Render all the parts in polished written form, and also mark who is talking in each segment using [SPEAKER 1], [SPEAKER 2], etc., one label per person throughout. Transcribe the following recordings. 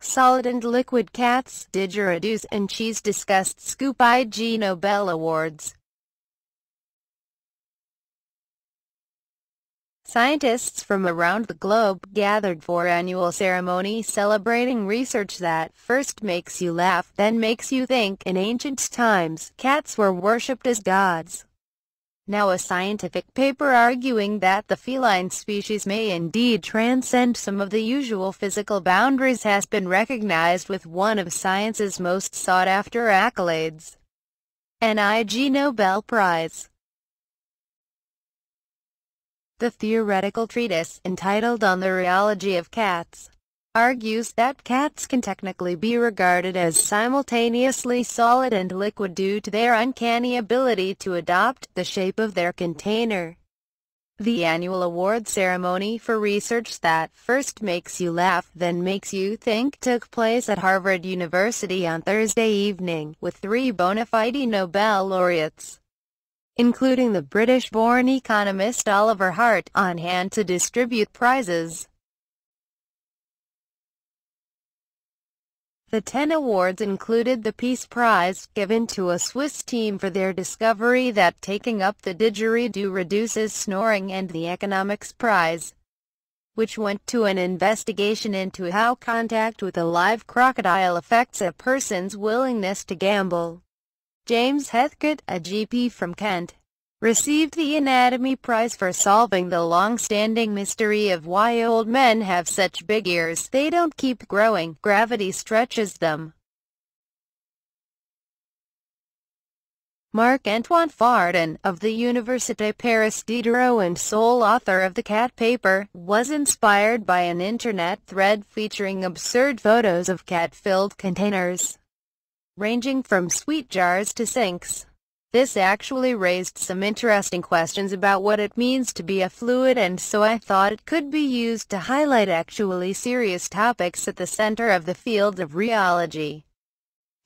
[SPEAKER 1] Solid and liquid cats, didgeridoos and cheese disgust scoop Ig Nobel Awards. Scientists from around the globe gathered for annual ceremony celebrating research that first makes you laugh, then makes you think. In ancient times, cats were worshipped as gods. Now a scientific paper arguing that the feline species may indeed transcend some of the usual physical boundaries has been recognized with one of science's most sought-after accolades, an Ig Nobel Prize. The theoretical treatise, entitled On the Rheology of Cats, argues that cats can technically be regarded as simultaneously solid and liquid due to their uncanny ability to adopt the shape of their container. The annual award ceremony for research that first makes you laugh, then makes you think took place at Harvard University on Thursday evening, with 3 bona fide Nobel laureates, including the British-born economist Oliver Hart, on hand to distribute prizes. The 10 awards included the Peace Prize, given to a Swiss team for their discovery that taking up the didgeridoo reduces snoring, and the Economics Prize, which went to an investigation into how contact with a live crocodile affects a person's willingness to gamble. James Heathcote, a GP from Kent, received the Anatomy Prize for solving the long-standing mystery of why old men have such big ears. They don't keep growing, gravity stretches them. Marc-Antoine Fardin, of the Université Paris Diderot and sole author of the cat paper, was inspired by an internet thread featuring absurd photos of cat-filled containers, ranging from sweet jars to sinks. This actually raised some interesting questions about what it means to be a fluid, and so I thought it could be used to highlight actually serious topics at the center of the field of rheology.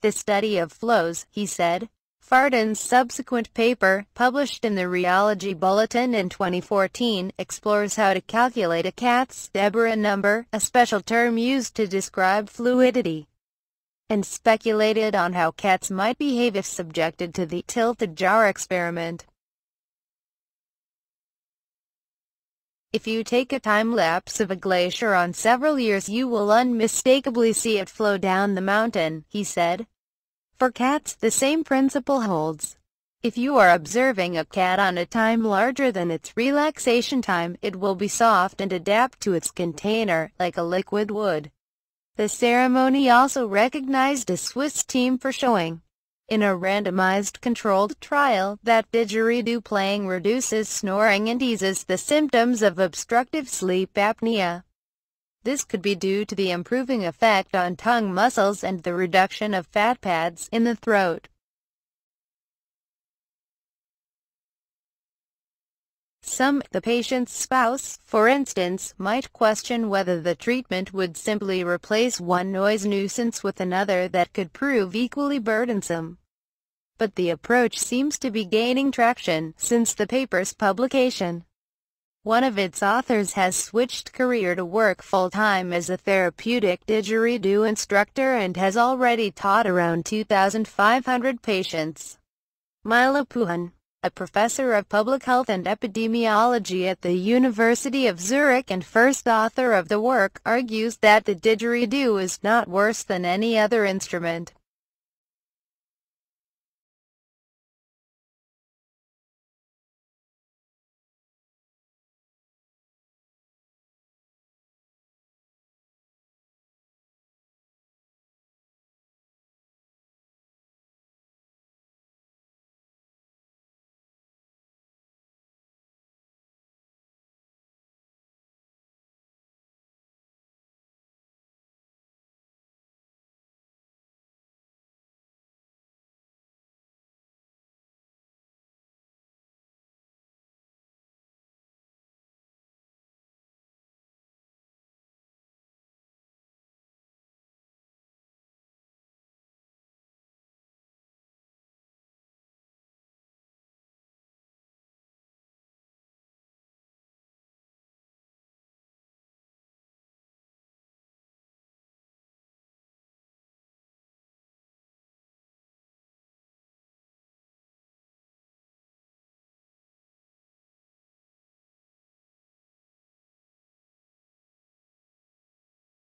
[SPEAKER 1] The study of flows, he said. Fardin's subsequent paper, published in the Rheology Bulletin in 2014, explores how to calculate a cat's Deborah number, a special term used to describe fluidity, and speculated on how cats might behave if subjected to the tilted jar experiment. If you take a time-lapse of a glacier on several years, you will unmistakably see it flow down the mountain, he said. For cats, the same principle holds. If you are observing a cat on a time larger than its relaxation time, it will be soft and adapt to its container, like a liquid would. The ceremony also recognized a Swiss team for showing, in a randomized controlled trial, that didgeridoo playing reduces snoring and eases the symptoms of obstructive sleep apnea. This could be due to the improving effect on tongue muscles and the reduction of fat pads in the throat. The patient's spouse, for instance, might question whether the treatment would simply replace one noise nuisance with another that could prove equally burdensome. But the approach seems to be gaining traction since the paper's publication. One of its authors has switched career to work full-time as a therapeutic didgeridoo instructor and has already taught around 2,500 patients. Mila Puhan, a professor of public health and epidemiology at the University of Zurich and first author of the work, argues that the didgeridoo is not worse than any other instrument.